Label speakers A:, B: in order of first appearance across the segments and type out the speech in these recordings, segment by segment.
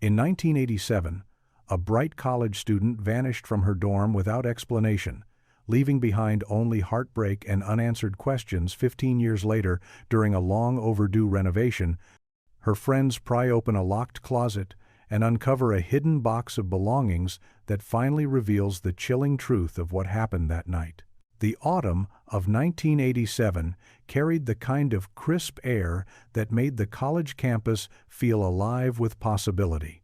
A: In 1987, a bright college student vanished from her dorm without explanation, leaving behind only heartbreak and unanswered questions. 15 years later, during a long-overdue renovation, her friends pry open a locked closet and uncover a hidden box of belongings that finally reveals the chilling truth of what happened that night. The autumn of 1987 carried the kind of crisp air that made the college campus feel alive with possibility.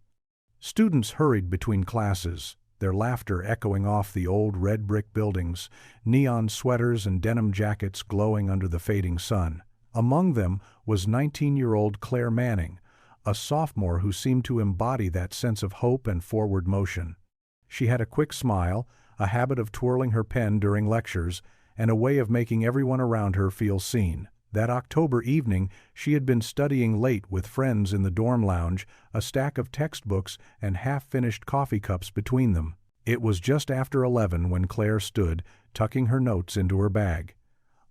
A: Students hurried between classes, their laughter echoing off the old red brick buildings, neon sweaters and denim jackets glowing under the fading sun. Among them was 19-year-old Claire Manning, a sophomore who seemed to embody that sense of hope and forward motion. She had a quick smile, a habit of twirling her pen during lectures, and a way of making everyone around her feel seen. That October evening, she had been studying late with friends in the dorm lounge, a stack of textbooks and half-finished coffee cups between them. It was just after 11 when Claire stood, tucking her notes into her bag.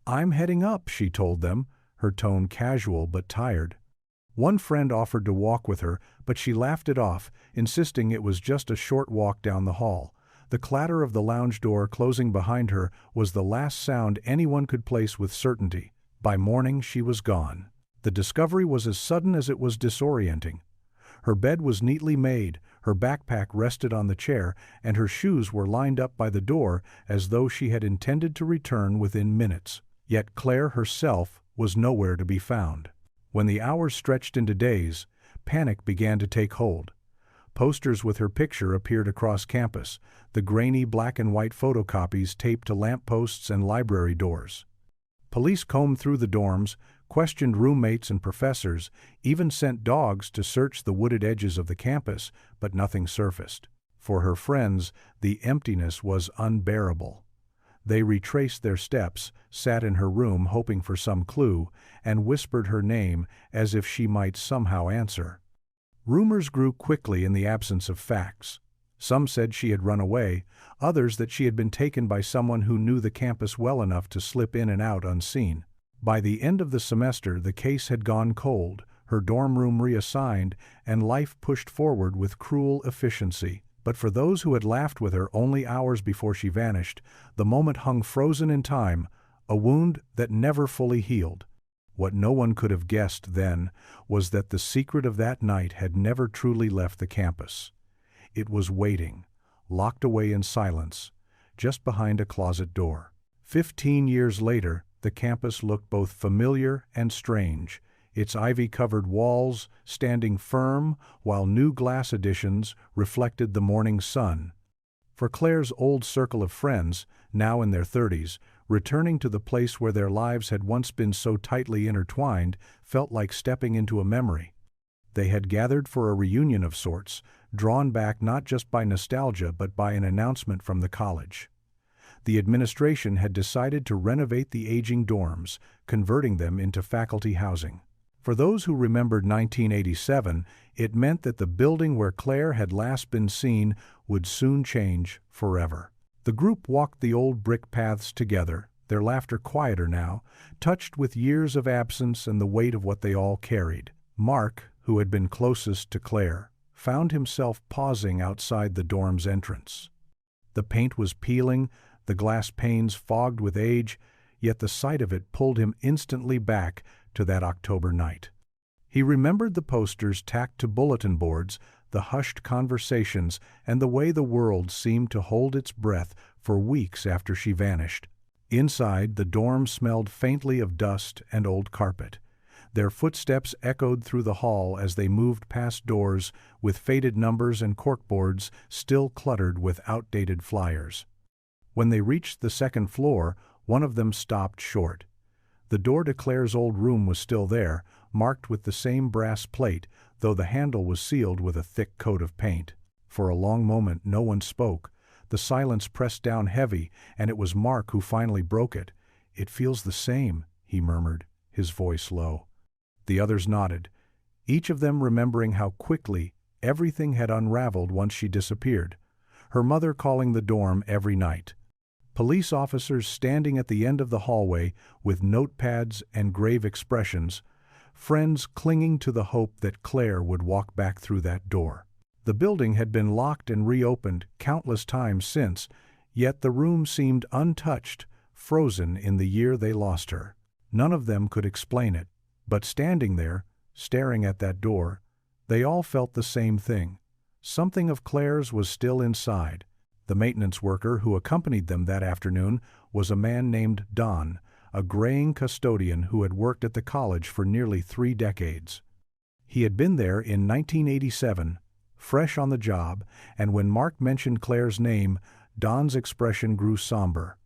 A: "I'm heading up," she told them, her tone casual but tired. One friend offered to walk with her, but she laughed it off, insisting it was just a short walk down the hall. The clatter of the lounge door closing behind her was the last sound anyone could place with certainty. By morning, she was gone. The discovery was as sudden as it was disorienting. Her bed was neatly made, her backpack rested on the chair, and her shoes were lined up by the door as though she had intended to return within minutes. Yet Claire herself was nowhere to be found. When the hours stretched into days, panic began to take hold. Posters with her picture appeared across campus, the grainy black and white photocopies taped to lampposts and library doors. Police combed through the dorms, questioned roommates and professors, even sent dogs to search the wooded edges of the campus, but nothing surfaced. For her friends, the emptiness was unbearable. They retraced their steps, sat in her room hoping for some clue, and whispered her name as if she might somehow answer. Rumors grew quickly in the absence of facts. Some said she had run away, others that she had been taken by someone who knew the campus well enough to slip in and out unseen. By the end of the semester, the case had gone cold, her dorm room reassigned, and life pushed forward with cruel efficiency. But for those who had laughed with her only hours before she vanished, the moment hung frozen in time, a wound that never fully healed. What no one could have guessed then was that the secret of that night had never truly left the campus. It was waiting, locked away in silence, just behind a closet door. 15 years later, the campus looked both familiar and strange, its ivy-covered walls standing firm while new glass additions reflected the morning sun. For Claire's old circle of friends, now in their 30s, returning to the place where their lives had once been so tightly intertwined felt like stepping into a memory. They had gathered for a reunion of sorts, drawn back not just by nostalgia but by an announcement from the college. The administration had decided to renovate the aging dorms, converting them into faculty housing. For those who remembered 1987, it meant that the building where Claire had last been seen would soon change forever. The group walked the old brick paths together, their laughter quieter now, touched with years of absence and the weight of what they all carried. Mark, who had been closest to Claire, found himself pausing outside the dorm's entrance. The paint was peeling, the glass panes fogged with age, yet the sight of it pulled him instantly back to that October night. He remembered the posters tacked to bulletin boards, the hushed conversations, and the way the world seemed to hold its breath for weeks after she vanished. Inside, the dorm smelled faintly of dust and old carpet. Their footsteps echoed through the hall as they moved past doors with faded numbers and corkboards still cluttered with outdated flyers. When they reached the second floor, one of them stopped short. The door to Claire's old room was still there, marked with the same brass plate, though the handle was sealed with a thick coat of paint. For a long moment no one spoke. The silence pressed down heavy, and it was Mark who finally broke it. "It feels the same," he murmured, his voice low. The others nodded, each of them remembering how quickly everything had unraveled once she disappeared. Her mother calling the dorm every night. Police officers standing at the end of the hallway with notepads and grave expressions, friends clinging to the hope that Claire would walk back through that door. The building had been locked and reopened countless times since, yet the room seemed untouched, frozen in the year they lost her. None of them could explain it, but standing there, staring at that door, they all felt the same thing. Something of Claire's was still inside. The maintenance worker who accompanied them that afternoon was a man named Don, a graying custodian who had worked at the college for nearly 3 decades. He had been there in 1987, fresh on the job, and when Mark mentioned Claire's name, Don's expression grew somber.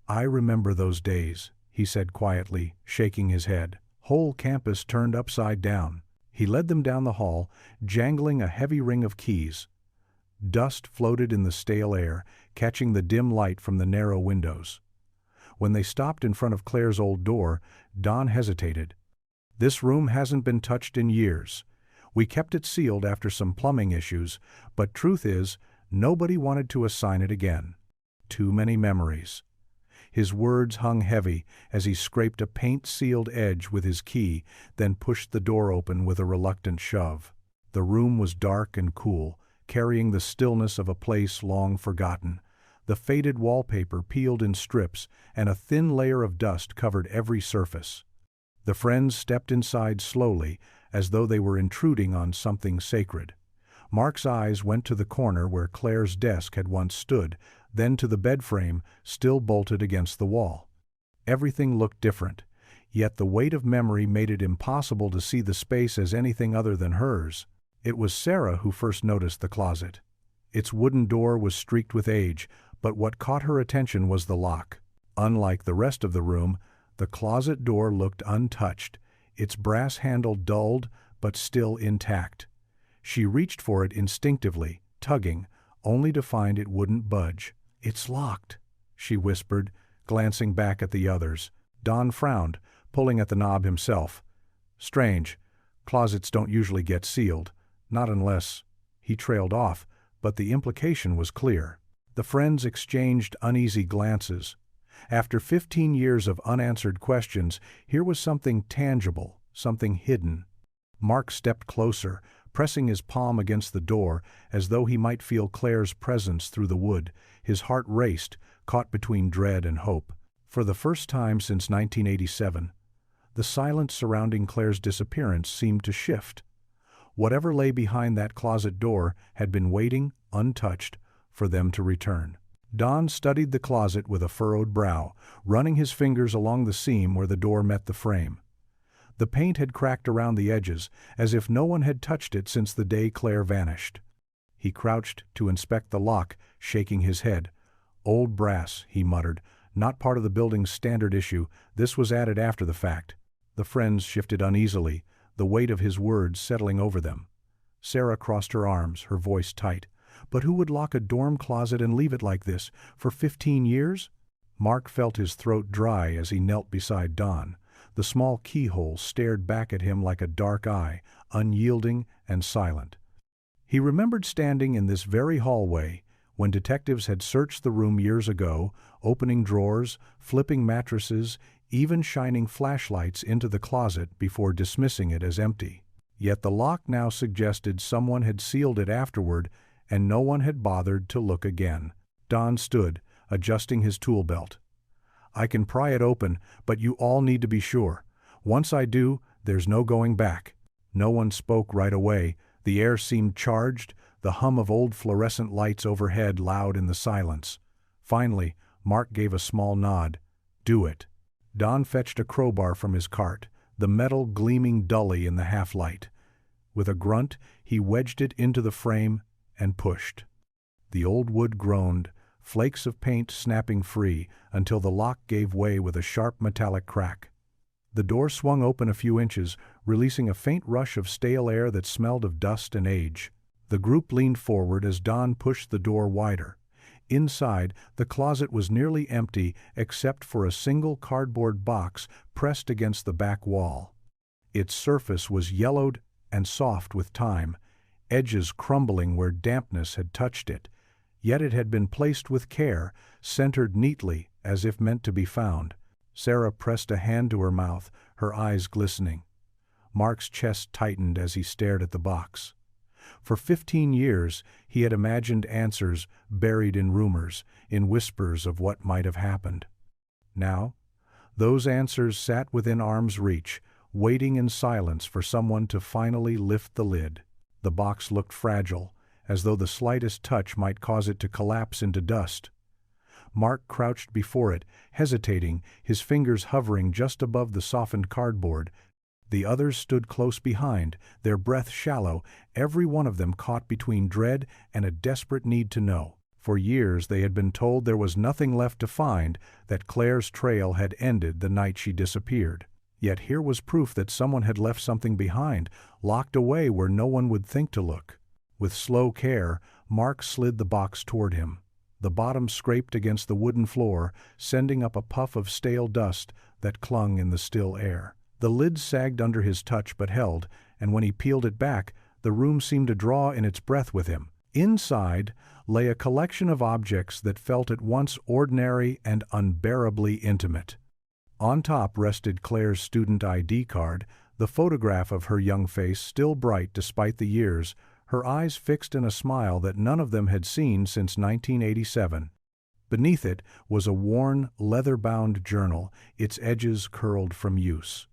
A: "I remember those days," he said quietly, shaking his head. Whole campus turned upside down. He led them down the hall, jangling a heavy ring of keys. Dust floated in the stale air, catching the dim light from the narrow windows. When they stopped in front of Claire's old door, Don hesitated. "This room hasn't been touched in years. We kept it sealed after some plumbing issues, but truth is, nobody wanted to assign it again. Too many memories." His words hung heavy as he scraped a paint-sealed edge with his key, then pushed the door open with a reluctant shove. The room was dark and cool, carrying the stillness of a place long forgotten. The faded wallpaper peeled in strips, and a thin layer of dust covered every surface. The friends stepped inside slowly, as though they were intruding on something sacred. Mark's eyes went to the corner where Claire's desk had once stood, then to the bed frame, still bolted against the wall. Everything looked different, yet the weight of memory made it impossible to see the space as anything other than hers. It was Sarah who first noticed the closet. Its wooden door was streaked with age, but what caught her attention was the lock. Unlike the rest of the room, the closet door looked untouched, its brass handle dulled but still intact. She reached for it instinctively, tugging, only to find it wouldn't budge. "It's locked," she whispered, glancing back at the others. Don frowned, pulling at the knob himself. "Strange. Closets don't usually get sealed. Not unless—" He trailed off, but the implication was clear. The friends exchanged uneasy glances. After 15 years of unanswered questions, here was something tangible, something hidden. Mark stepped closer, pressing his palm against the door as though he might feel Claire's presence through the wood. His heart raced, caught between dread and hope. For the first time since 1987, the silence surrounding Claire's disappearance seemed to shift. Whatever lay behind that closet door had been waiting, untouched, for them to return. Don studied the closet with a furrowed brow, running his fingers along the seam where the door met the frame. The paint had cracked around the edges, as if no one had touched it since the day Claire vanished. He crouched to inspect the lock, shaking his head. "Old brass," he muttered, "not part of the building's standard issue. This was added after the fact." The friends shifted uneasily, the weight of his words settling over them. Sarah crossed her arms, her voice tight. "But who would lock a dorm closet and leave it like this, for 15 years? Mark felt his throat dry as he knelt beside Don. The small keyhole stared back at him like a dark eye, unyielding and silent. He remembered standing in this very hallway when detectives had searched the room years ago, opening drawers, flipping mattresses, even shining flashlights into the closet before dismissing it as empty. Yet the lock now suggested someone had sealed it afterward, and no one had bothered to look again. Don stood, adjusting his tool belt. "I can pry it open, but you all need to be sure. Once I do, there's no going back." No one spoke right away. The air seemed charged, the hum of old fluorescent lights overhead loud in the silence. Finally, Mark gave a small nod. "Do it." Don fetched a crowbar from his cart, the metal gleaming dully in the half-light. With a grunt, he wedged it into the frame and pushed. The old wood groaned, flakes of paint snapping free, until the lock gave way with a sharp metallic crack. The door swung open a few inches, releasing a faint rush of stale air that smelled of dust and age. The group leaned forward as Don pushed the door wider. Inside, the closet was nearly empty except for a single cardboard box pressed against the back wall. Its surface was yellowed and soft with time, edges crumbling where dampness had touched it. Yet it had been placed with care, centered neatly as if meant to be found. Sarah pressed a hand to her mouth, her eyes glistening. Mark's chest tightened as he stared at the box. For 15 years, he had imagined answers buried in rumors, in whispers of what might have happened. Now, those answers sat within arm's reach, waiting in silence for someone to finally lift the lid. The box looked fragile, as though the slightest touch might cause it to collapse into dust. Mark crouched before it, hesitating, his fingers hovering just above the softened cardboard. The others stood close behind, their breath shallow, every one of them caught between dread and a desperate need to know. For years they had been told there was nothing left to find, that Claire's trail had ended the night she disappeared. Yet here was proof that someone had left something behind, locked away where no one would think to look. With slow care, Mark slid the box toward him. The bottom scraped against the wooden floor, sending up a puff of stale dust that clung in the still air. The lid sagged under his touch but held, and when he peeled it back, the room seemed to draw in its breath with him. Inside lay a collection of objects that felt at once ordinary and unbearably intimate. On top rested Claire's student ID card, the photograph of her young face still bright despite the years, her eyes fixed in a smile that none of them had seen since 1987. Beneath it was a worn, leather-bound journal, its edges curled from use.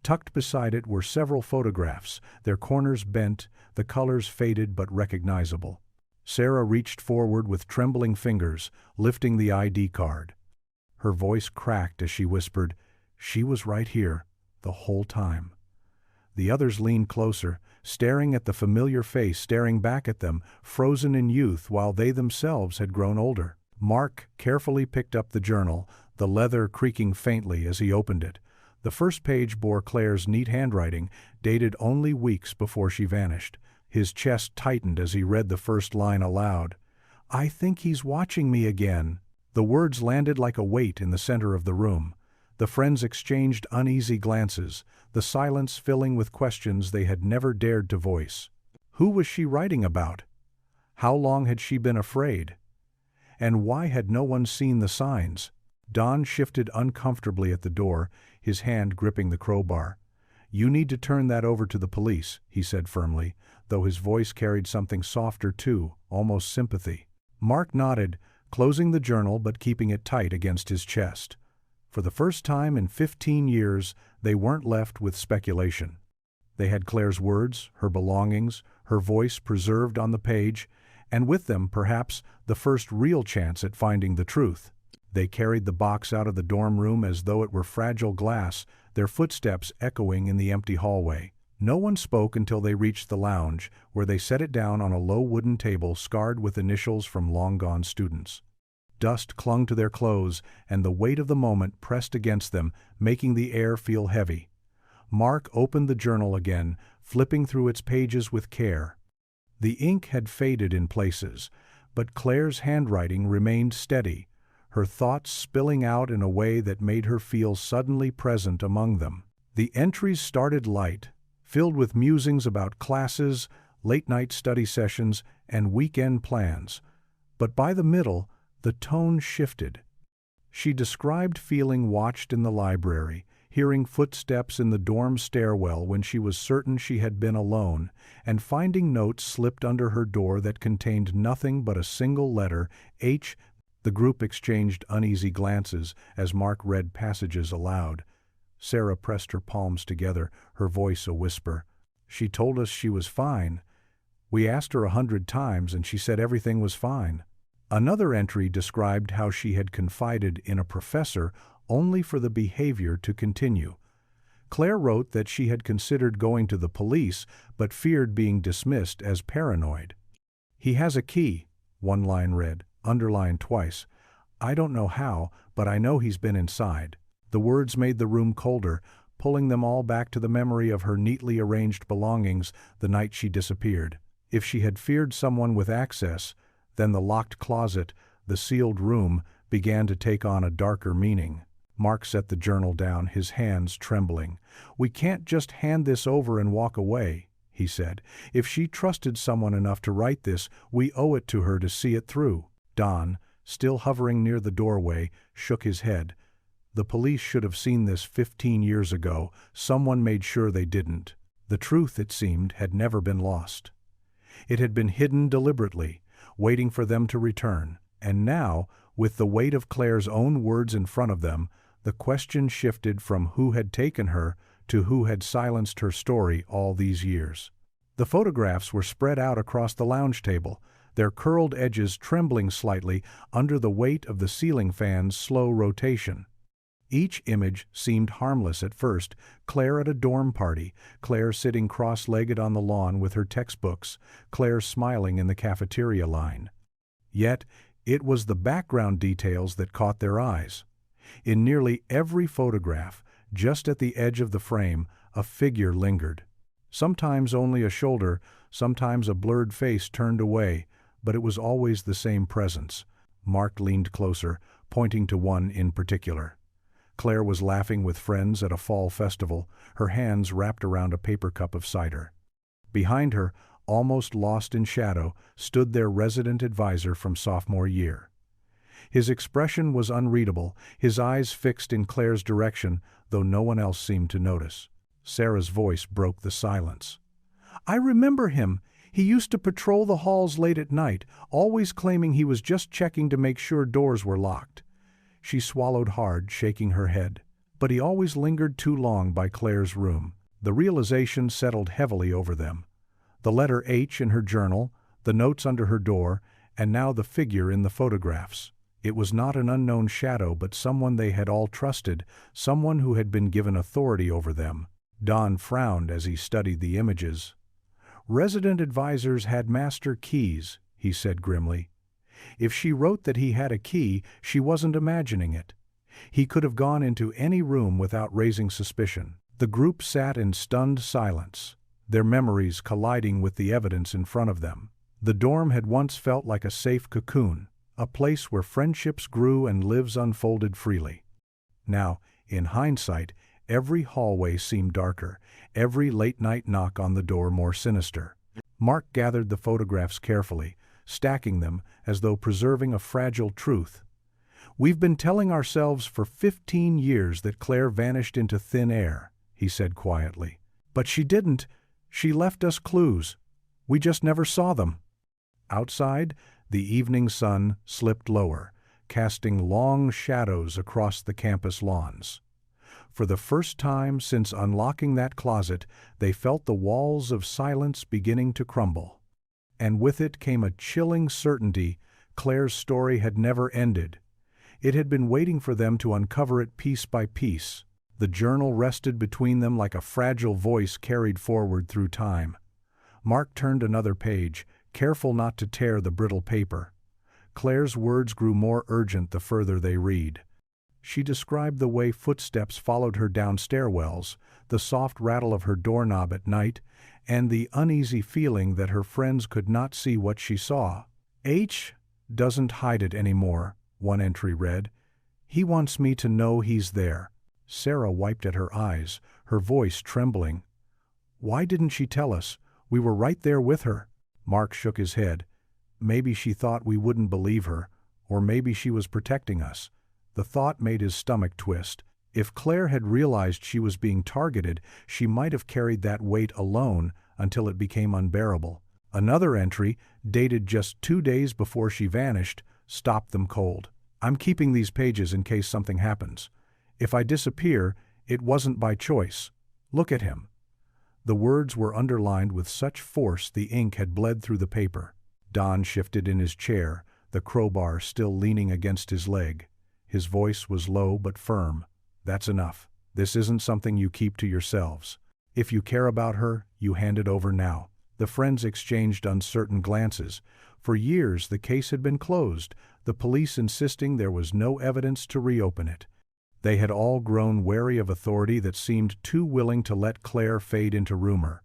A: Tucked beside it were several photographs, their corners bent, the colors faded but recognizable. Sarah reached forward with trembling fingers, lifting the ID card. Her voice cracked as she whispered, "She was right here, the whole time." The others leaned closer, staring at the familiar face staring back at them, frozen in youth while they themselves had grown older. Mark carefully picked up the journal, the leather creaking faintly as he opened it. The first page bore Claire's neat handwriting, dated only weeks before she vanished. His chest tightened as he read the first line aloud. "I think he's watching me again." The words landed like a weight in the center of the room. The friends exchanged uneasy glances, the silence filling with questions they had never dared to voice. Who was she writing about? How long had she been afraid? And why had no one seen the signs? Don shifted uncomfortably at the door, his hand gripping the crowbar. "You need to turn that over to the police," he said firmly, though his voice carried something softer too, almost sympathy. Mark nodded, closing the journal but keeping it tight against his chest. For the first time in 15 years, they weren't left with speculation. They had Claire's words, her belongings, her voice preserved on the page, and with them, perhaps, the first real chance at finding the truth. They carried the box out of the dorm room as though it were fragile glass, their footsteps echoing in the empty hallway. No one spoke until they reached the lounge, where they set it down on a low wooden table scarred with initials from long-gone students. Dust clung to their clothes, and the weight of the moment pressed against them, making the air feel heavy. Mark opened the journal again, flipping through its pages with care. The ink had faded in places, but Claire's handwriting remained steady, her thoughts spilling out in a way that made her feel suddenly present among them. The entries started light, filled with musings about classes, late-night study sessions, and weekend plans. But by the middle, the tone shifted. She described feeling watched in the library, hearing footsteps in the dorm stairwell when she was certain she had been alone, and finding notes slipped under her door that contained nothing but a single letter, H. The group exchanged uneasy glances as Mark read passages aloud. Sarah pressed her palms together, her voice a whisper. "She told us she was fine. We asked her 100 times and she said everything was fine." Another entry described how she had confided in a professor only for the behavior to continue. Claire wrote that she had considered going to the police but feared being dismissed as paranoid. "He has a key," one line read, underlined twice. "I don't know how, but I know he's been inside." The words made the room colder, pulling them all back to the memory of her neatly arranged belongings the night she disappeared. If she had feared someone with access, then the locked closet, the sealed room, began to take on a darker meaning. Mark set the journal down, his hands trembling. "We can't just hand this over and walk away," he said. "If she trusted someone enough to write this, we owe it to her to see it through." Don, still hovering near the doorway, shook his head. "The police should have seen this 15 years ago. Someone made sure they didn't." The truth, it seemed, had never been lost. It had been hidden deliberately, waiting for them to return. And now, with the weight of Claire's own words in front of them, the question shifted from who had taken her to who had silenced her story all these years. The photographs were spread out across the lounge table, their curled edges trembling slightly under the weight of the ceiling fan's slow rotation. Each image seemed harmless at first: Claire at a dorm party, Claire sitting cross-legged on the lawn with her textbooks, Claire smiling in the cafeteria line. Yet, it was the background details that caught their eyes. In nearly every photograph, just at the edge of the frame, a figure lingered. Sometimes only a shoulder, sometimes a blurred face turned away, but it was always the same presence. Mark leaned closer, pointing to one in particular. Claire was laughing with friends at a fall festival, her hands wrapped around a paper cup of cider. Behind her, almost lost in shadow, stood their resident advisor from sophomore year. His expression was unreadable, his eyes fixed in Claire's direction, though no one else seemed to notice. Sarah's voice broke the silence. "I remember him. He used to patrol the halls late at night, always claiming he was just checking to make sure doors were locked." She swallowed hard, shaking her head. But he always lingered too long by Claire's room. The realization settled heavily over them. The letter H in her journal, the notes under her door, and now the figure in the photographs. It was not an unknown shadow, but someone they had all trusted, someone who had been given authority over them. Don frowned as he studied the images. "Resident advisors had master keys," he said grimly. If she wrote that he had a key, she wasn't imagining it. He could have gone into any room without raising suspicion. The group sat in stunned silence, their memories colliding with the evidence in front of them. The dorm had once felt like a safe cocoon, a place where friendships grew and lives unfolded freely. Now, in hindsight, every hallway seemed darker, every late-night knock on the door more sinister. Mark gathered the photographs carefully, stacking them as though preserving a fragile truth. "We've been telling ourselves for 15 years that Claire vanished into thin air," he said quietly. "But she didn't. She left us clues. We just never saw them." Outside, the evening sun slipped lower, casting long shadows across the campus lawns. For the first time since unlocking that closet, they felt the walls of silence beginning to crumble. And with it came a chilling certainty: Claire's story had never ended. It had been waiting for them to uncover it piece by piece. The journal rested between them like a fragile voice carried forward through time. Mark turned another page, careful not to tear the brittle paper. Claire's words grew more urgent the further they read. She described the way footsteps followed her down stairwells, the soft rattle of her doorknob at night, and the uneasy feeling that her friends could not see what she saw. "H doesn't hide it anymore," one entry read. "He wants me to know he's there." Sarah wiped at her eyes, her voice trembling. "Why didn't she tell us? We were right there with her." Mark shook his head. Maybe she thought we wouldn't believe her, or maybe she was protecting us. The thought made his stomach twist. If Claire had realized she was being targeted, she might have carried that weight alone until it became unbearable. Another entry, dated just 2 days before she vanished, stopped them cold. "I'm keeping these pages in case something happens. If I disappear, it wasn't by choice. Look at him." The words were underlined with such force the ink had bled through the paper. Don shifted in his chair, the crowbar still leaning against his leg. His voice was low but firm. "That's enough. This isn't something you keep to yourselves. If you care about her, you hand it over now." The friends exchanged uncertain glances. For years the case had been closed, the police insisting there was no evidence to reopen it. They had all grown wary of authority that seemed too willing to let Claire fade into rumor.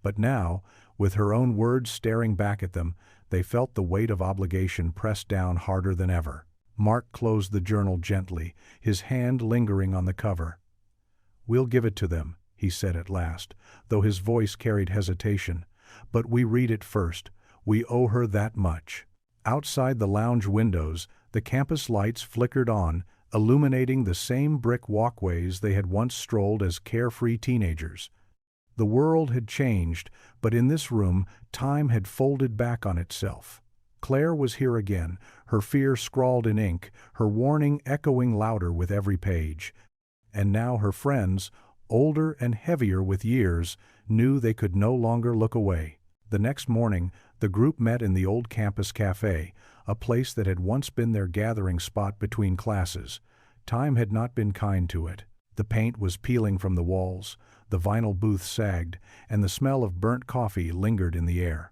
A: But now, with her own words staring back at them, they felt the weight of obligation pressed down harder than ever. Mark closed the journal gently, his hand lingering on the cover. "We'll give it to them," he said at last, though his voice carried hesitation. "But we read it first. We owe her that much." Outside the lounge windows, the campus lights flickered on, illuminating the same brick walkways they had once strolled as carefree teenagers. The world had changed, but in this room, time had folded back on itself. Claire was here again, her fear scrawled in ink, her warning echoing louder with every page. And now her friends, older and heavier with years, knew they could no longer look away. The next morning, the group met in the old campus cafe, a place that had once been their gathering spot between classes. Time had not been kind to it. The paint was peeling from the walls, the vinyl booth sagged, and the smell of burnt coffee lingered in the air.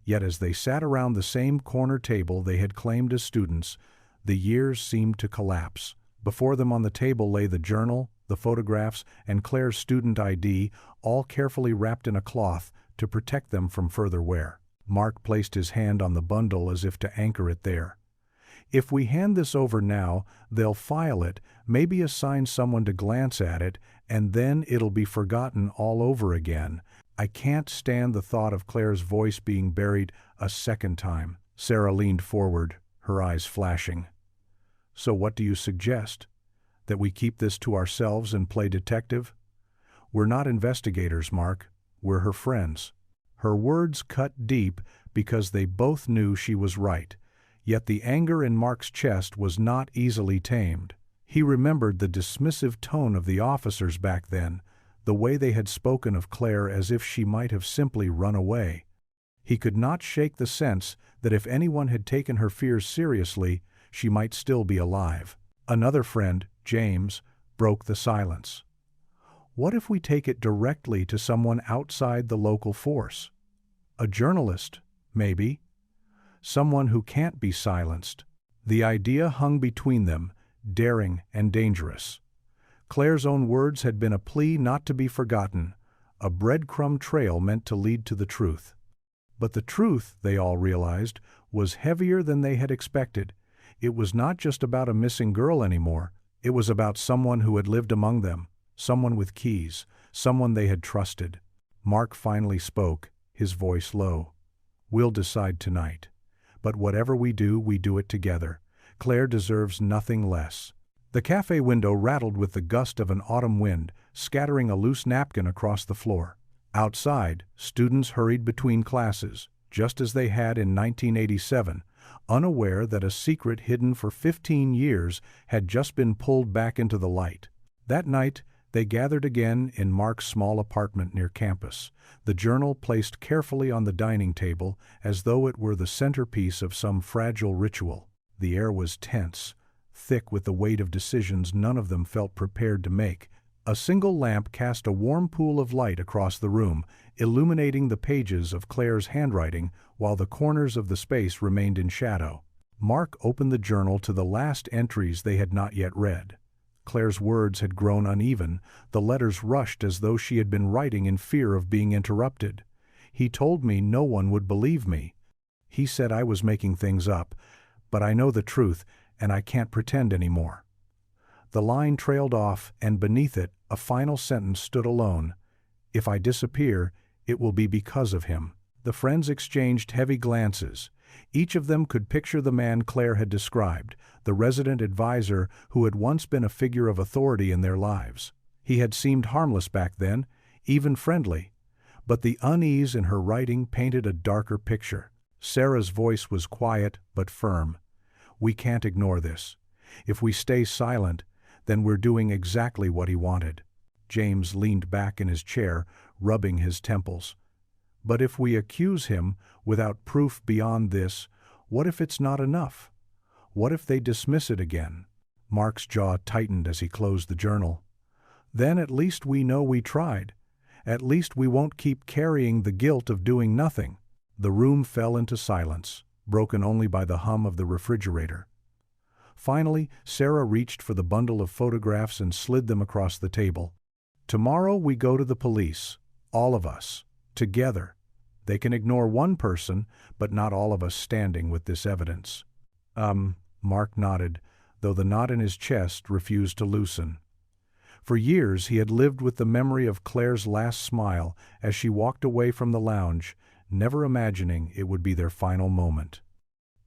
A: Yet as they sat around the same corner table they had claimed as students, the years seemed to collapse. Before them on the table lay the journal, the photographs, and Claire's student ID, all carefully wrapped in a cloth to protect them from further wear. Mark placed his hand on the bundle as if to anchor it there. If we hand this over now, they'll file it, maybe assign someone to glance at it, and then it'll be forgotten all over again. I can't stand the thought of Claire's voice being buried a second time. Sarah leaned forward, her eyes flashing. So what do you suggest? That we keep this to ourselves and play detective? We're not investigators, Mark. We're her friends. Her words cut deep because they both knew she was right. Yet the anger in Mark's chest was not easily tamed. He remembered the dismissive tone of the officers back then, the way they had spoken of Claire as if she might have simply run away. He could not shake the sense that if anyone had taken her fears seriously, she might still be alive. Another friend, James, broke the silence. What if we take it directly to someone outside the local force? A journalist, maybe. Someone who can't be silenced. The idea hung between them, daring and dangerous. Claire's own words had been a plea not to be forgotten, a breadcrumb trail meant to lead to the truth. But the truth, they all realized, was heavier than they had expected. It was not just about a missing girl anymore. It was about someone who had lived among them, someone with keys, someone they had trusted. Mark finally spoke, his voice low. We'll decide tonight. But whatever we do it together. Claire deserves nothing less. The cafe window rattled with the gust of an autumn wind, scattering a loose napkin across the floor. Outside, students hurried between classes, just as they had in 1987, unaware that a secret hidden for 15 years had just been pulled back into the light. That night, they gathered again in Mark's small apartment near campus, the journal placed carefully on the dining table as though it were the centerpiece of some fragile ritual. The air was tense, thick with the weight of decisions none of them felt prepared to make. A single lamp cast a warm pool of light across the room, illuminating the pages of Claire's handwriting while the corners of the space remained in shadow. Mark opened the journal to the last entries they had not yet read. Claire's words had grown uneven, the letters rushed as though she had been writing in fear of being interrupted. He told me no one would believe me. He said I was making things up, but I know the truth, and I can't pretend anymore. The line trailed off, and beneath it, a final sentence stood alone. If I disappear, it will be because of him. The friends exchanged heavy glances. Each of them could picture the man Claire had described, the resident advisor who had once been a figure of authority in their lives. He had seemed harmless back then, even friendly. But the unease in her writing painted a darker picture. Sarah's voice was quiet but firm. We can't ignore this. If we stay silent, then we're doing exactly what he wanted. James leaned back in his chair, rubbing his temples. But if we accuse him, without proof beyond this, what if it's not enough? What if they dismiss it again? Mark's jaw tightened as he closed the journal. Then at least we know we tried. At least we won't keep carrying the guilt of doing nothing. The room fell into silence, broken only by the hum of the refrigerator. Finally, Sarah reached for the bundle of photographs and slid them across the table. Tomorrow we go to the police, all of us, together. They can ignore one person, but not all of us standing with this evidence. Mark nodded, though the knot in his chest refused to loosen. For years he had lived with the memory of Claire's last smile as she walked away from the lounge, never imagining it would be their final moment.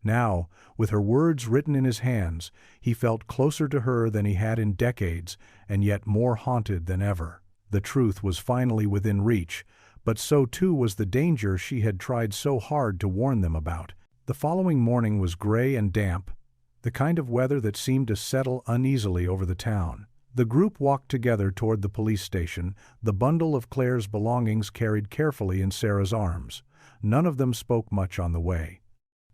A: Now, with her words written in his hands, he felt closer to her than he had in decades, and yet more haunted than ever. The truth was finally within reach, but so too was the danger she had tried so hard to warn them about. The following morning was gray and damp, the kind of weather that seemed to settle uneasily over the town. The group walked together toward the police station, the bundle of Claire's belongings carried carefully in Sarah's arms. None of them spoke much on the way.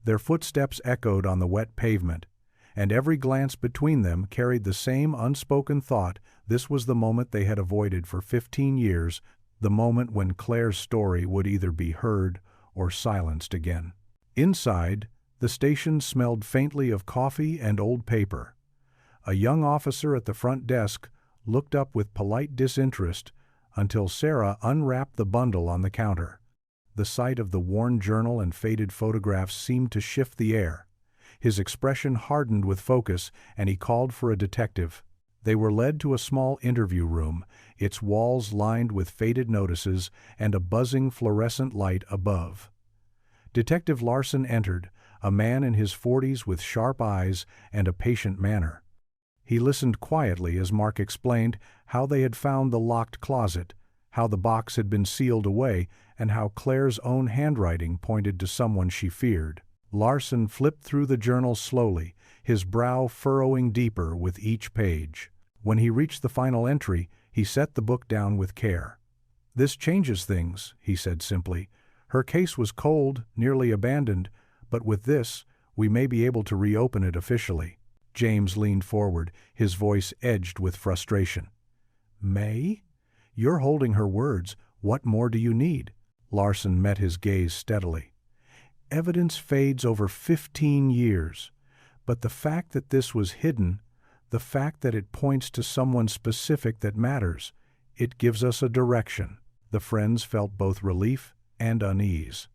A: Their footsteps echoed on the wet pavement, and every glance between them carried the same unspoken thought: this was the moment they had avoided for 15 years, the moment when Claire's story would either be heard or silenced again. Inside, the station smelled faintly of coffee and old paper. A young officer at the front desk looked up with polite disinterest until Sarah unwrapped the bundle on the counter. The sight of the worn journal and faded photographs seemed to shift the air. His expression hardened with focus, and he called for a detective. They were led to a small interview room, its walls lined with faded notices and a buzzing fluorescent light above. Detective Larson entered, a man in his 40s with sharp eyes and a patient manner. He listened quietly as Mark explained how they had found the locked closet, how the box had been sealed away, and how Claire's own handwriting pointed to someone she feared. Larson flipped through the journal slowly, his brow furrowing deeper with each page. When he reached the final entry, he set the book down with care. "This changes things," he said simply. "Her case was cold, nearly abandoned, but with this, we may be able to reopen it officially." James leaned forward, his voice edged with frustration. "May? You're holding her words. What more do you need?" Larson met his gaze steadily. "Evidence fades over 15 years, but the fact that this was hidden, the fact that it points to someone specific that matters, it gives us a direction." The friends felt both relief and unease.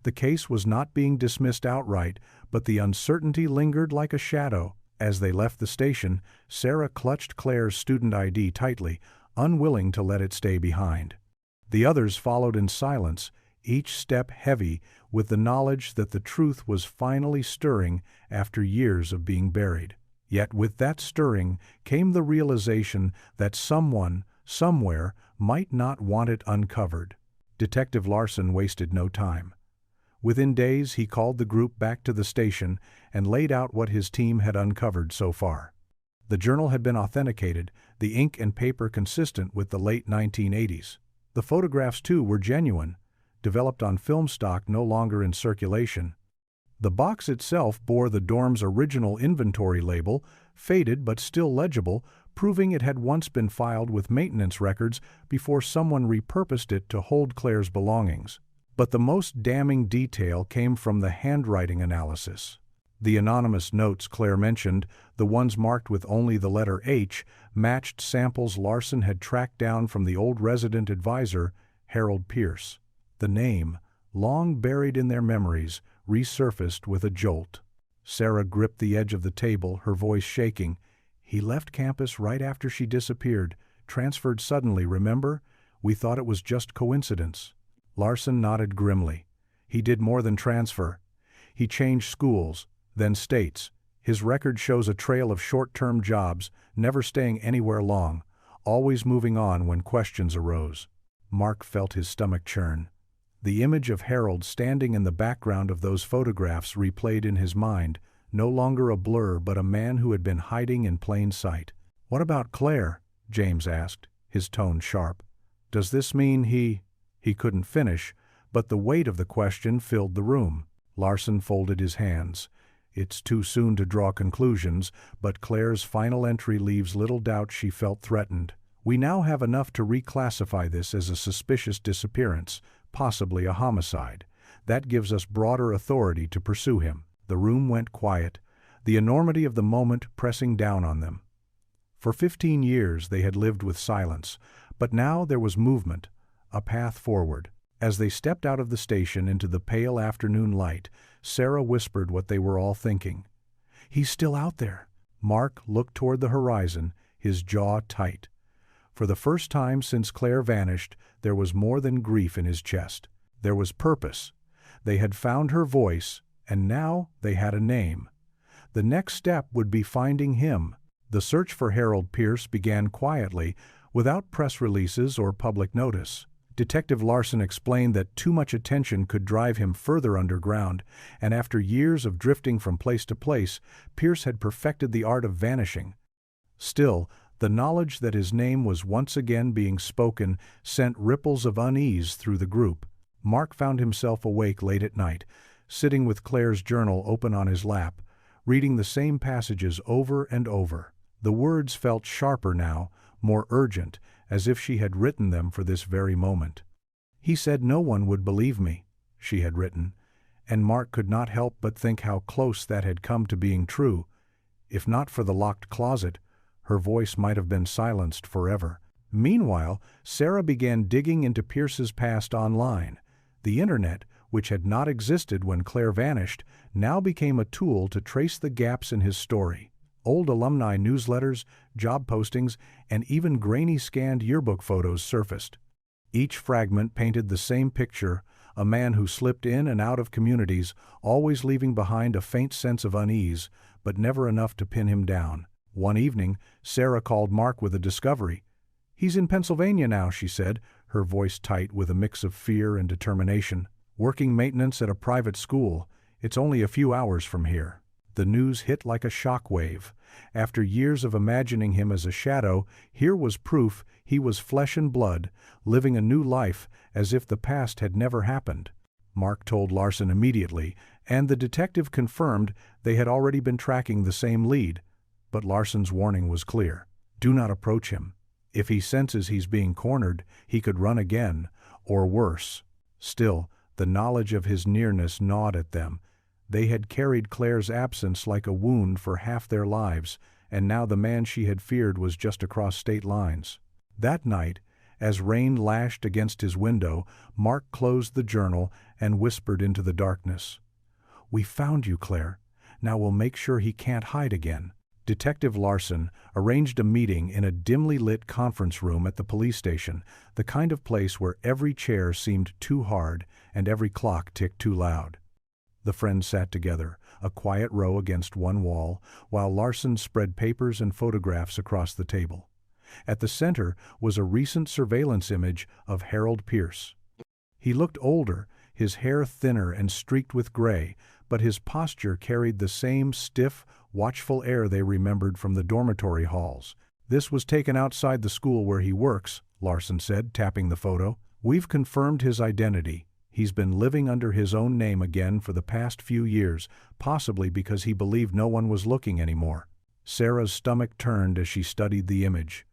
A: The case was not being dismissed outright, but the uncertainty lingered like a shadow. As they left the station, Sarah clutched Claire's student ID tightly, unwilling to let it stay behind. The others followed in silence, each step heavy with the knowledge that the truth was finally stirring after years of being buried. Yet with that stirring came the realization that someone, somewhere, might not want it uncovered. Detective Larson wasted no time. Within days, he called the group back to the station and laid out what his team had uncovered so far. The journal had been authenticated, the ink and paper consistent with the late 1980s. The photographs, too, were genuine, developed on film stock no longer in circulation. The box itself bore the dorm's original inventory label, faded but still legible, proving it had once been filed with maintenance records before someone repurposed it to hold Claire's belongings. But the most damning detail came from the handwriting analysis. The anonymous notes Claire mentioned, the ones marked with only the letter H, matched samples Larson had tracked down from the old resident advisor, Harold Pierce. The name, long buried in their memories, resurfaced with a jolt. Sarah gripped the edge of the table, her voice shaking. "He left campus right after she disappeared, transferred suddenly, remember? We thought it was just coincidence." Larson nodded grimly. "He did more than transfer. He changed schools, then states. His record shows a trail of short-term jobs, never staying anywhere long, always moving on when questions arose." Mark felt his stomach churn. The image of Harold standing in the background of those photographs replayed in his mind, no longer a blur but a man who had been hiding in plain sight. "What about Claire?" James asked, his tone sharp. "Does this mean he—" He couldn't finish, but the weight of the question filled the room. Larson folded his hands. "It's too soon to draw conclusions, but Claire's final entry leaves little doubt she felt threatened. We now have enough to reclassify this as a suspicious disappearance, possibly a homicide. That gives us broader authority to pursue him." The room went quiet, the enormity of the moment pressing down on them. For 15 years they had lived with silence, but now there was movement, a path forward. As they stepped out of the station into the pale afternoon light, Sarah whispered what they were all thinking. "He's still out there." Mark looked toward the horizon, his jaw tight. For the first time since Claire vanished, there was more than grief in his chest. There was purpose. They had found her voice, and now they had a name. The next step would be finding him. The search for Harold Pierce began quietly, without press releases or public notice. Detective Larson explained that too much attention could drive him further underground, and after years of drifting from place to place, Pierce had perfected the art of vanishing. Still, the knowledge that his name was once again being spoken sent ripples of unease through the group. Mark found himself awake late at night, sitting with Claire's journal open on his lap, reading the same passages over and over. The words felt sharper now, more urgent, as if she had written them for this very moment. "He said no one would believe me," she had written, and Mark could not help but think how close that had come to being true. If not for the locked closet, her voice might have been silenced forever. Meanwhile, Sarah began digging into Pierce's past online. The internet, which had not existed when Claire vanished, now became a tool to trace the gaps in his story. Old alumni newsletters, job postings, and even grainy scanned yearbook photos surfaced. Each fragment painted the same picture: a man who slipped in and out of communities, always leaving behind a faint sense of unease, but never enough to pin him down. One evening, Sarah called Mark with a discovery. "He's in Pennsylvania now," she said, her voice tight with a mix of fear and determination. "Working maintenance at a private school. It's only a few hours from here." The news hit like a shock wave. After years of imagining him as a shadow, here was proof he was flesh and blood, living a new life as if the past had never happened. Mark told Larson immediately, and the detective confirmed they had already been tracking the same lead. But Larson's warning was clear. Do not approach him. If he senses he's being cornered, he could run again, or worse. Still, the knowledge of his nearness gnawed at them. They had carried Claire's absence like a wound for half their lives, and now the man she had feared was just across state lines. That night, as rain lashed against his window, Mark closed the journal and whispered into the darkness. "We found you, Claire. Now we'll make sure he can't hide again." Detective Larson arranged a meeting in a dimly lit conference room at the police station, the kind of place where every chair seemed too hard and every clock ticked too loud. The friends sat together, a quiet row against one wall, while Larson spread papers and photographs across the table. At the center was a recent surveillance image of Harold Pierce. He looked older, his hair thinner and streaked with gray, but his posture carried the same stiff, watchful air they remembered from the dormitory halls. "This was taken outside the school where he works," Larson said, tapping the photo. "We've confirmed his identity. He's been living under his own name again for the past few years, possibly because he believed no one was looking anymore." Sarah's stomach turned as she studied the image.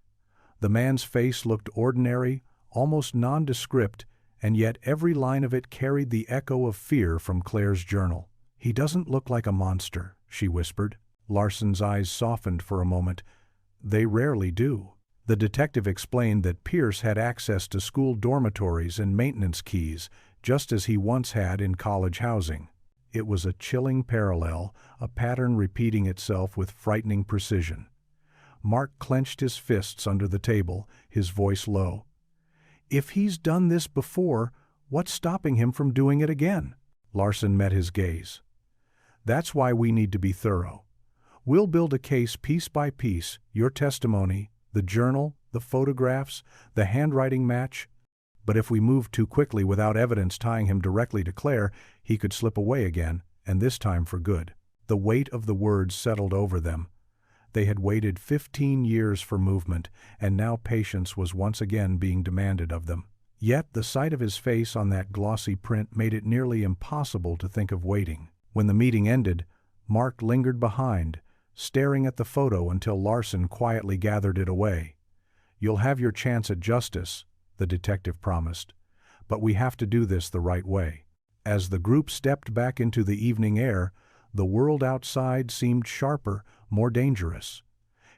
A: The man's face looked ordinary, almost nondescript, and yet every line of it carried the echo of fear from Claire's journal. "He doesn't look like a monster," she whispered. Larson's eyes softened for a moment. "They rarely do." The detective explained that Pierce had access to school dormitories and maintenance keys, just as he once had in college housing. It was a chilling parallel, a pattern repeating itself with frightening precision. Mark clenched his fists under the table, his voice low. "If he's done this before, what's stopping him from doing it again?" Larson met his gaze. "That's why we need to be thorough. We'll build a case piece by piece, your testimony, the journal, the photographs, the handwriting match. But if we move too quickly without evidence tying him directly to Claire, he could slip away again, and this time for good." The weight of the words settled over them. They had waited 15 years for movement, and now patience was once again being demanded of them. Yet the sight of his face on that glossy print made it nearly impossible to think of waiting. When the meeting ended, Mark lingered behind, staring at the photo until Larson quietly gathered it away. "You'll have your chance at justice," the detective promised, "but we have to do this the right way." As the group stepped back into the evening air, the world outside seemed sharper, more dangerous.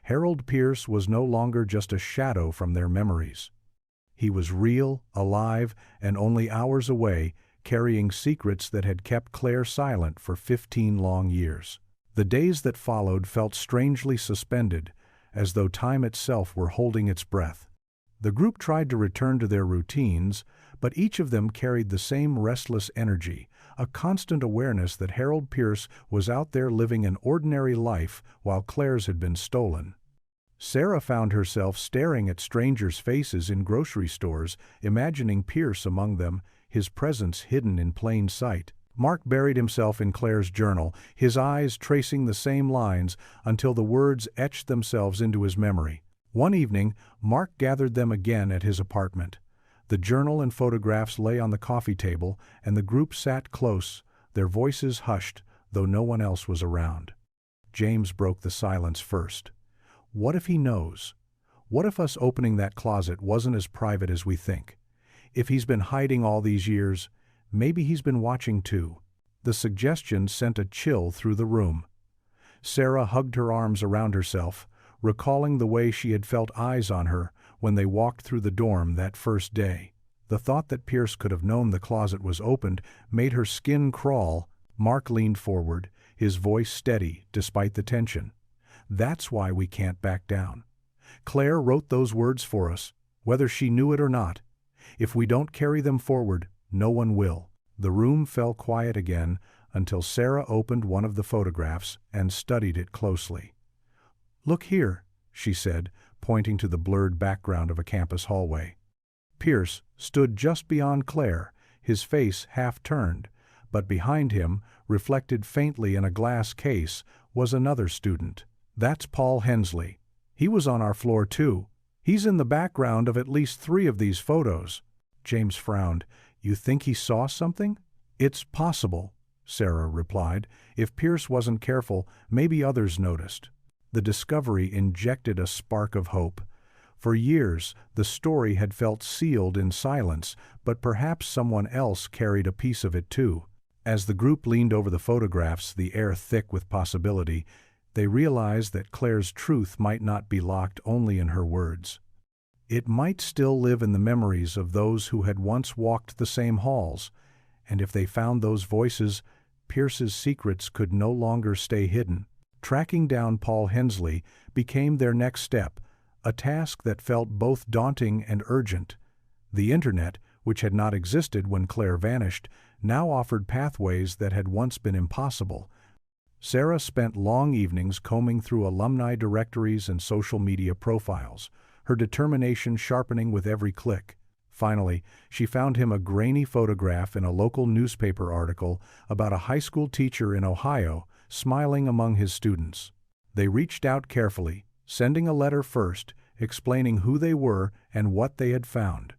A: Harold Pierce was no longer just a shadow from their memories. He was real, alive, and only hours away, carrying secrets that had kept Claire silent for 15 long years. The days that followed felt strangely suspended, as though time itself were holding its breath. The group tried to return to their routines, but each of them carried the same restless energy, a constant awareness that Harold Pierce was out there living an ordinary life while Claire's had been stolen. Sarah found herself staring at strangers' faces in grocery stores, imagining Pierce among them, his presence hidden in plain sight. Mark buried himself in Claire's journal, his eyes tracing the same lines until the words etched themselves into his memory. One evening, Mark gathered them again at his apartment. The journal and photographs lay on the coffee table, and the group sat close, their voices hushed, though no one else was around. James broke the silence first. What if he knows? What if us opening that closet wasn't as private as we think? If he's been hiding all these years, maybe he's been watching too. The suggestion sent a chill through the room. Sarah hugged her arms around herself, recalling the way she had felt eyes on her when they walked through the dorm that first day. The thought that Pierce could have known the closet was opened made her skin crawl. Mark leaned forward, his voice steady despite the tension. That's why we can't back down. Claire wrote those words for us, whether she knew it or not. If we don't carry them forward, no one will. The room fell quiet again until Sarah opened one of the photographs and studied it closely. "Look here," she said, pointing to the blurred background of a campus hallway. Pierce stood just beyond Claire, his face half turned, but behind him, reflected faintly in a glass case, was another student. "That's Paul Hensley. He was on our floor too. He's in the background of at least 3 of these photos." James frowned. "You think he saw something?" "It's possible," Sarah replied. "If Pierce wasn't careful, maybe others noticed." The discovery injected a spark of hope. For years, the story had felt sealed in silence, but perhaps someone else carried a piece of it too. As the group leaned over the photographs, the air thick with possibility, they realized that Claire's truth might not be locked only in her words. It might still live in the memories of those who had once walked the same halls, and if they found those voices, Pierce's secrets could no longer stay hidden. Tracking down Paul Hensley became their next step, a task that felt both daunting and urgent. The internet, which had not existed when Claire vanished, now offered pathways that had once been impossible. Sarah spent long evenings combing through alumni directories and social media profiles, her determination sharpening with every click. Finally, she found him a grainy photograph in a local newspaper article about a high school teacher in Ohio smiling among his students. They reached out carefully, sending a letter first, explaining who they were and what they had found.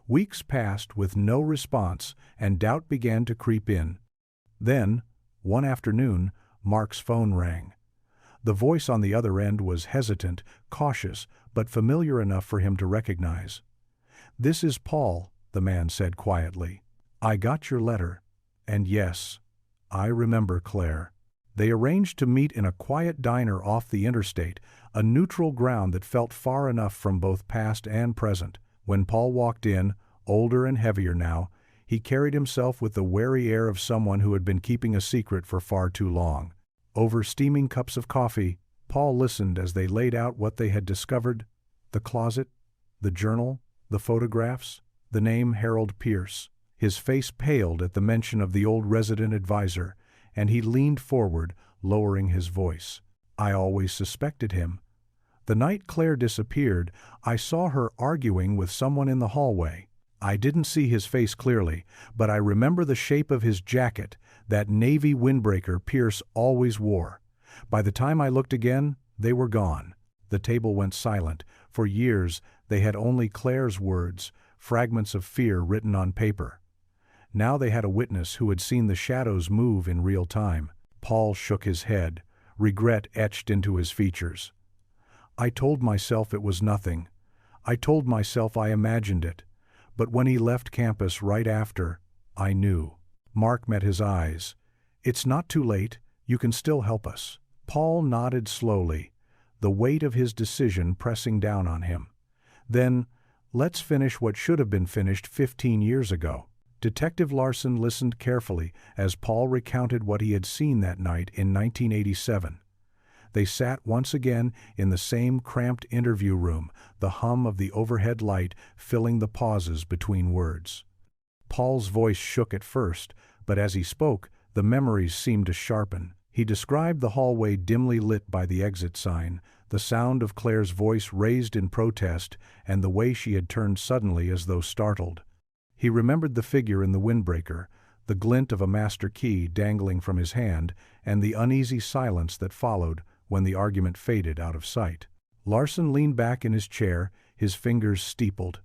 A: Weeks passed with no response, and doubt began to creep in. Then, one afternoon, Mark's phone rang. The voice on the other end was hesitant, cautious, but familiar enough for him to recognize. "This is Paul," the man said quietly. "I got your letter. And yes, I remember Claire." They arranged to meet in a quiet diner off the interstate, a neutral ground that felt far enough from both past and present. When Paul walked in, older and heavier now, he carried himself with the wary air of someone who had been keeping a secret for far too long. Over steaming cups of coffee, Paul listened as they laid out what they had discovered: the closet, the journal, the photographs, the name Harold Pierce. His face paled at the mention of the old resident advisor, and he leaned forward, lowering his voice. "I always suspected him. The night Claire disappeared, I saw her arguing with someone in the hallway. I didn't see his face clearly, but I remember the shape of his jacket, that navy windbreaker Pierce always wore. By the time I looked again, they were gone." The table went silent. For years, they had only Claire's words, fragments of fear written on paper. Now they had a witness who had seen the shadows move in real time. Paul shook his head, regret etched into his features. "I told myself it was nothing. I told myself I imagined it. But when he left campus right after, I knew." Mark met his eyes. "It's not too late. You can still help us." Paul nodded slowly, the weight of his decision pressing down on him. "Then, let's finish what should have been finished 15 years ago." Detective Larson listened carefully as Paul recounted what he had seen that night in 1987. They sat once again in the same cramped interview room, the hum of the overhead light filling the pauses between words. Paul's voice shook at first, but as he spoke, the memories seemed to sharpen. He described the hallway dimly lit by the exit sign, the sound of Claire's voice raised in protest and the way she had turned suddenly as though startled. He remembered the figure in the windbreaker, the glint of a master key dangling from his hand, and the uneasy silence that followed when the argument faded out of sight. Larson leaned back in his chair, his fingers steepled.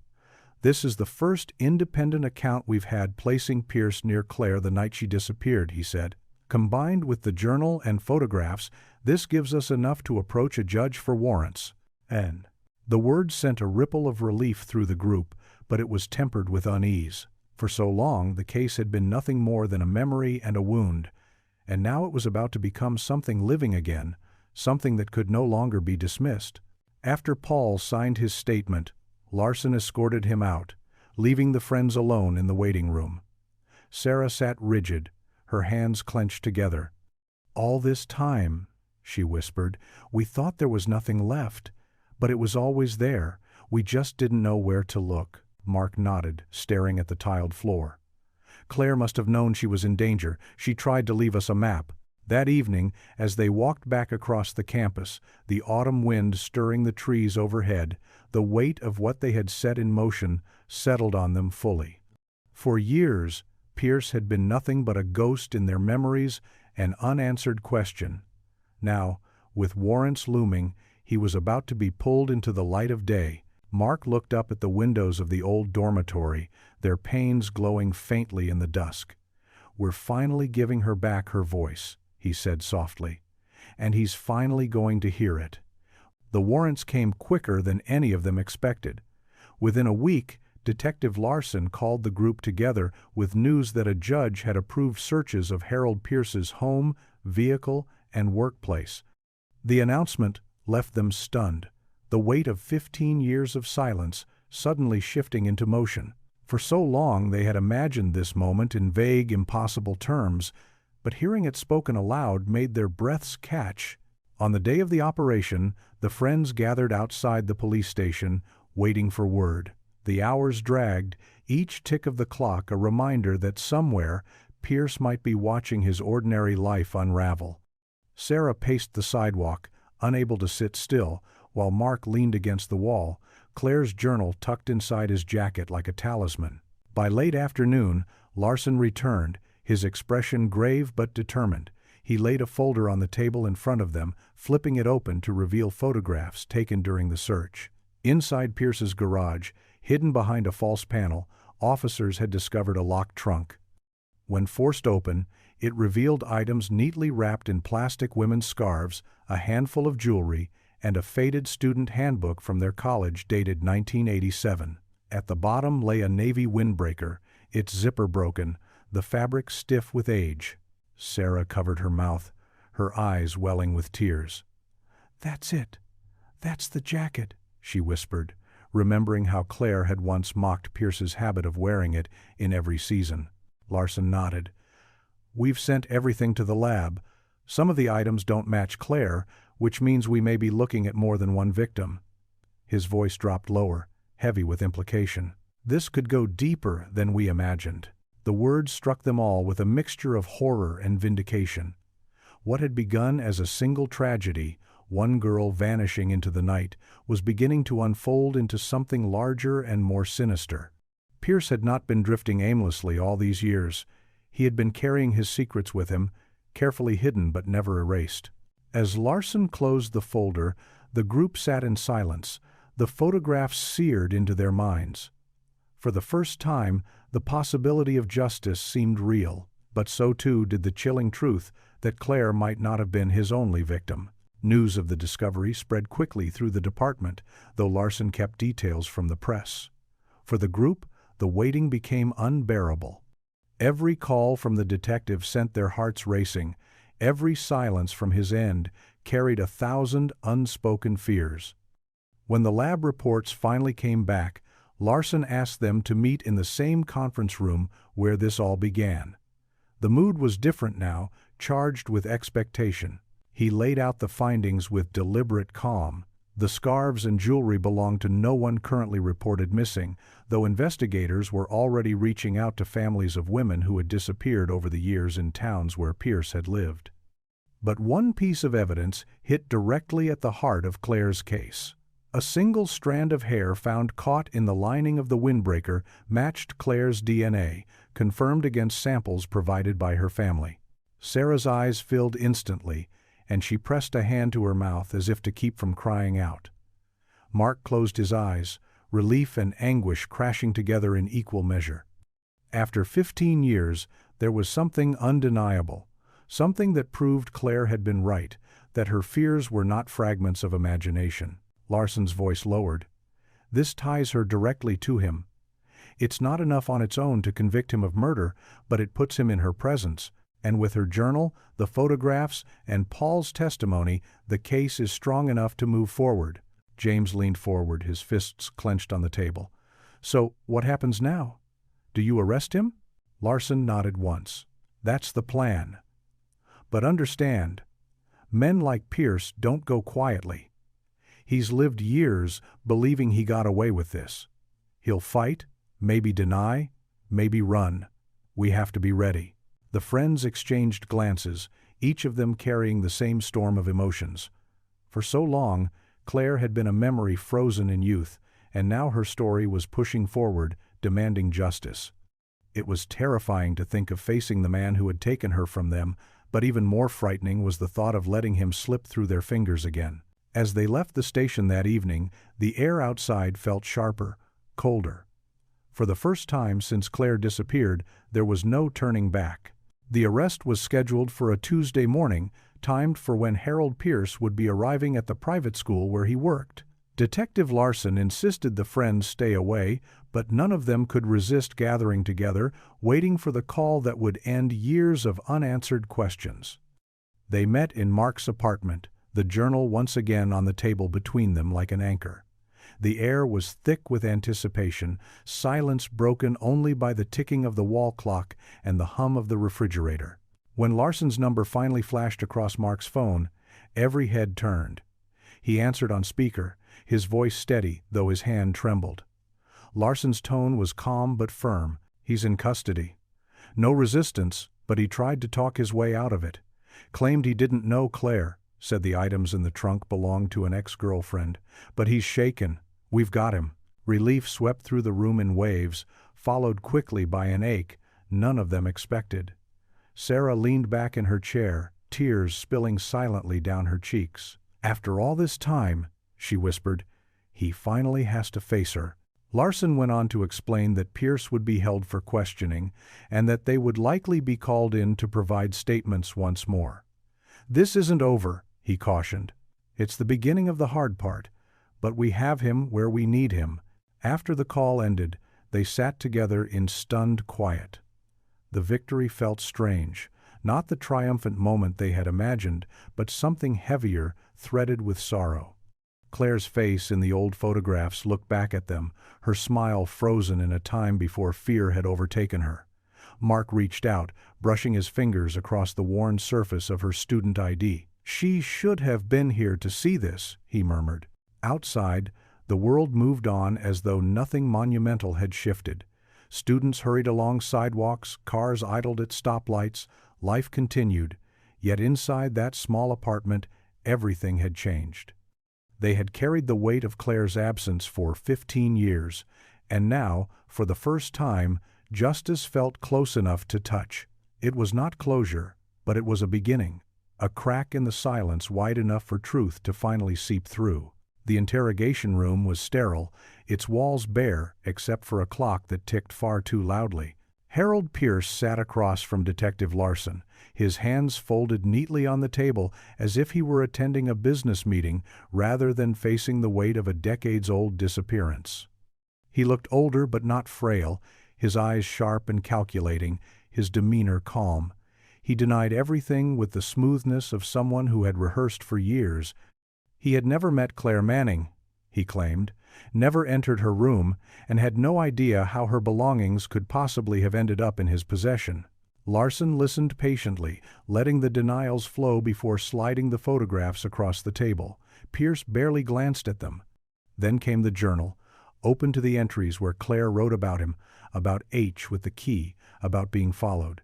A: "This is the first independent account we've had placing Pierce near Claire the night she disappeared," he said. "Combined with the journal and photographs, this gives us enough to approach a judge for warrants." And the words sent a ripple of relief through the group, but it was tempered with unease. For so long, the case had been nothing more than a memory and a wound, and now it was about to become something living again, something that could no longer be dismissed. After Paul signed his statement, Larson escorted him out, leaving the friends alone in the waiting room. Sarah sat rigid, her hands clenched together. "All this time," she whispered, "we thought there was nothing left, but it was always there. We just didn't know where to look." Mark nodded, staring at the tiled floor. "Claire must have known she was in danger. She tried to leave us a map." That evening, as they walked back across the campus, the autumn wind stirring the trees overhead, the weight of what they had set in motion settled on them fully. For years, Pierce had been nothing but a ghost in their memories, an unanswered question. Now, with warrants looming, he was about to be pulled into the light of day. Mark looked up at the windows of the old dormitory, their panes glowing faintly in the dusk. "We're finally giving her back her voice," he said softly. "And he's finally going to hear it." The warrants came quicker than any of them expected. Within a week, Detective Larson called the group together with news that a judge had approved searches of Harold Pierce's home, vehicle, and workplace. The announcement left them stunned, the weight of 15 years of silence suddenly shifting into motion. For so long they had imagined this moment in vague, impossible terms, but hearing it spoken aloud made their breaths catch. On the day of the operation, the friends gathered outside the police station, waiting for word. The hours dragged, each tick of the clock a reminder that somewhere Pierce might be watching his ordinary life unravel. Sarah paced the sidewalk, unable to sit still, while Mark leaned against the wall, Claire's journal tucked inside his jacket like a talisman. By late afternoon, Larson returned, his expression grave but determined. He laid a folder on the table in front of them, flipping it open to reveal photographs taken during the search. Inside Pierce's garage, hidden behind a false panel, officers had discovered a locked trunk. When forced open, it revealed items neatly wrapped in plastic women's scarves, a handful of jewelry, and a faded student handbook from their college dated 1987. At the bottom lay a navy windbreaker, its zipper broken, the fabric stiff with age. Sarah covered her mouth, her eyes welling with tears. "That's it. That's the jacket," she whispered, remembering how Claire had once mocked Pierce's habit of wearing it in every season. Larson nodded. "We've sent everything to the lab. Some of the items don't match Claire, which means we may be looking at more than one victim." His voice dropped lower, heavy with implication. "This could go deeper than we imagined." The words struck them all with a mixture of horror and vindication. What had begun as a single tragedy, one girl vanishing into the night, was beginning to unfold into something larger and more sinister. Pierce had not been drifting aimlessly all these years. He had been carrying his secrets with him, carefully hidden but never erased. As Larson closed the folder, the group sat in silence, the photographs seared into their minds. For the first time, the possibility of justice seemed real, but so too did the chilling truth that Claire might not have been his only victim. News of the discovery spread quickly through the department, though Larson kept details from the press. For the group, the waiting became unbearable. Every call from the detective sent their hearts racing. Every silence from his end carried 1,000 unspoken fears. When the lab reports finally came back, Larson asked them to meet in the same conference room where this all began. The mood was different now, charged with expectation. He laid out the findings with deliberate calm. The scarves and jewelry belonged to no one currently reported missing, though investigators were already reaching out to families of women who had disappeared over the years in towns where Pierce had lived. But one piece of evidence hit directly at the heart of Claire's case. A single strand of hair found caught in the lining of the windbreaker matched Claire's DNA, confirmed against samples provided by her family. Sarah's eyes filled instantly, and she pressed a hand to her mouth as if to keep from crying out. Mark closed his eyes, relief and anguish crashing together in equal measure. After 15 years, there was something undeniable, something that proved Claire had been right, that her fears were not fragments of imagination. Larson's voice lowered. This ties her directly to him. It's not enough on its own to convict him of murder, but it puts him in her presence, and with her journal, the photographs, and Paul's testimony, the case is strong enough to move forward. James leaned forward, his fists clenched on the table. So, what happens now? Do you arrest him? Larson nodded once. That's the plan. But understand, men like Pierce don't go quietly. He's lived years believing he got away with this. He'll fight, maybe deny, maybe run. We have to be ready. The friends exchanged glances, each of them carrying the same storm of emotions. For so long, Claire had been a memory frozen in youth, and now her story was pushing forward, demanding justice. It was terrifying to think of facing the man who had taken her from them, but even more frightening was the thought of letting him slip through their fingers again. As they left the station that evening, the air outside felt sharper, colder. For the first time since Claire disappeared, there was no turning back. The arrest was scheduled for a Tuesday morning, timed for when Harold Pierce would be arriving at the private school where he worked. Detective Larson insisted the friends stay away, but none of them could resist gathering together, waiting for the call that would end years of unanswered questions. They met in Mark's apartment, the journal once again on the table between them like an anchor. The air was thick with anticipation, silence broken only by the ticking of the wall clock and the hum of the refrigerator. When Larson's number finally flashed across Mark's phone, every head turned. He answered on speaker, his voice steady, though his hand trembled. Larson's tone was calm but firm. He's in custody. No resistance, but he tried to talk his way out of it. Claimed he didn't know Claire, said the items in the trunk belonged to an ex-girlfriend. But he's shaken. We've got him. Relief swept through the room in waves, followed quickly by an ache, none of them expected. Sarah leaned back in her chair, tears spilling silently down her cheeks. After all this time, she whispered, he finally has to face her. Larson went on to explain that Pierce would be held for questioning and that they would likely be called in to provide statements once more. This isn't over, he cautioned. It's the beginning of the hard part, but we have him where we need him. After the call ended, they sat together in stunned quiet. The victory felt strange, not the triumphant moment they had imagined, but something heavier, threaded with sorrow. Claire's face in the old photographs looked back at them, her smile frozen in a time before fear had overtaken her. Mark reached out, brushing his fingers across the worn surface of her student ID. She should have been here to see this, he murmured. Outside, the world moved on as though nothing monumental had shifted. Students hurried along sidewalks, cars idled at stoplights, life continued. Yet inside that small apartment, everything had changed. They had carried the weight of Claire's absence for 15 years, and now, for the first time, justice felt close enough to touch. It was not closure, but it was a beginning, a crack in the silence wide enough for truth to finally seep through. The interrogation room was sterile, its walls bare except for a clock that ticked far too loudly. Harold Pierce sat across from Detective Larson, his hands folded neatly on the table as if he were attending a business meeting rather than facing the weight of a decades-old disappearance. He looked older but not frail, his eyes sharp and calculating, his demeanor calm. He denied everything with the smoothness of someone who had rehearsed for years. He had never met Claire Manning, he claimed, never entered her room, and had no idea how her belongings could possibly have ended up in his possession. Larson listened patiently, letting the denials flow before sliding the photographs across the table. Pierce barely glanced at them. Then came the journal, open to the entries where Claire wrote about him, about H with the key, about being followed.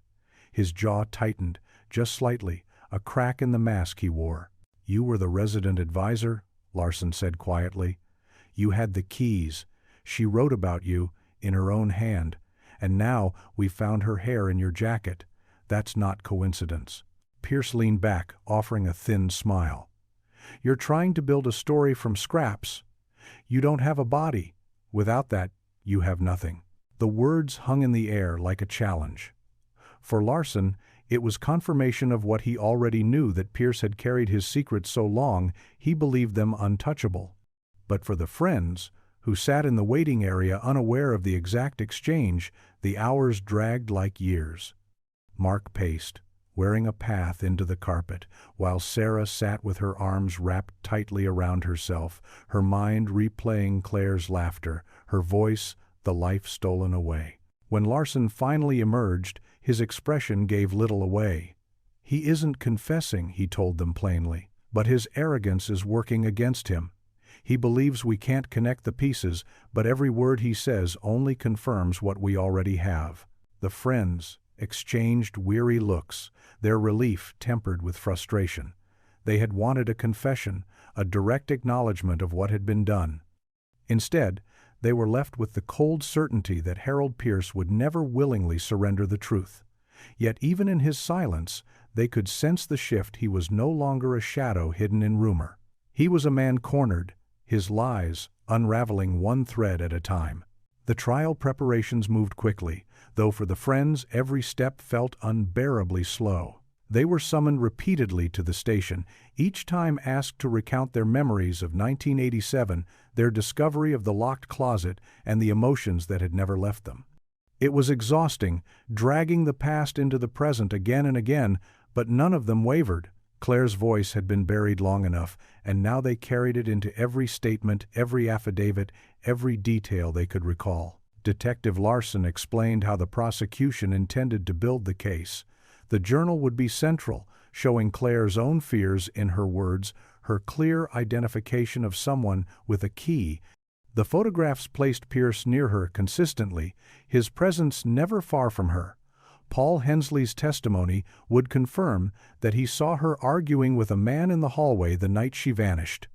A: His jaw tightened, just slightly, a crack in the mask he wore. "You were the resident advisor," Larson said quietly. "You had the keys. She wrote about you, in her own hand. And now we found her hair in your jacket. That's not coincidence." Pierce leaned back, offering a thin smile. "You're trying to build a story from scraps. You don't have a body. Without that, you have nothing." The words hung in the air like a challenge. For Larson, it was confirmation of what he already knew, that Pierce had carried his secrets so long he believed them untouchable. But for the friends, who sat in the waiting area unaware of the exact exchange, the hours dragged like years. Mark paced, wearing a path into the carpet, while Sarah sat with her arms wrapped tightly around herself, her mind replaying Claire's laughter, her voice the life stolen away. When Larson finally emerged, his expression gave little away. "He isn't confessing," he told them plainly, "but his arrogance is working against him. He believes we can't connect the pieces, but every word he says only confirms what we already have." The friends exchanged weary looks, their relief tempered with frustration. They had wanted a confession, a direct acknowledgement of what had been done. Instead, they were left with the cold certainty that Harold Pierce would never willingly surrender the truth. Yet even in his silence, they could sense the shift. He was no longer a shadow hidden in rumor. He was a man cornered, his lies unraveling one thread at a time. The trial preparations moved quickly, though for the friends every step felt unbearably slow. They were summoned repeatedly to the station, each time asked to recount their memories of 1987, their discovery of the locked closet, and the emotions that had never left them. It was exhausting, dragging the past into the present again and again, but none of them wavered. Claire's voice had been buried long enough, and now they carried it into every statement, every affidavit, every detail they could recall. Detective Larson explained how the prosecution intended to build the case. The journal would be central, showing Claire's own fears in her words, her clear identification of someone with a key. The photographs placed Pierce near her consistently, his presence never far from her. Paul Hensley's testimony would confirm that he saw her arguing with a man in the hallway the night she vanished.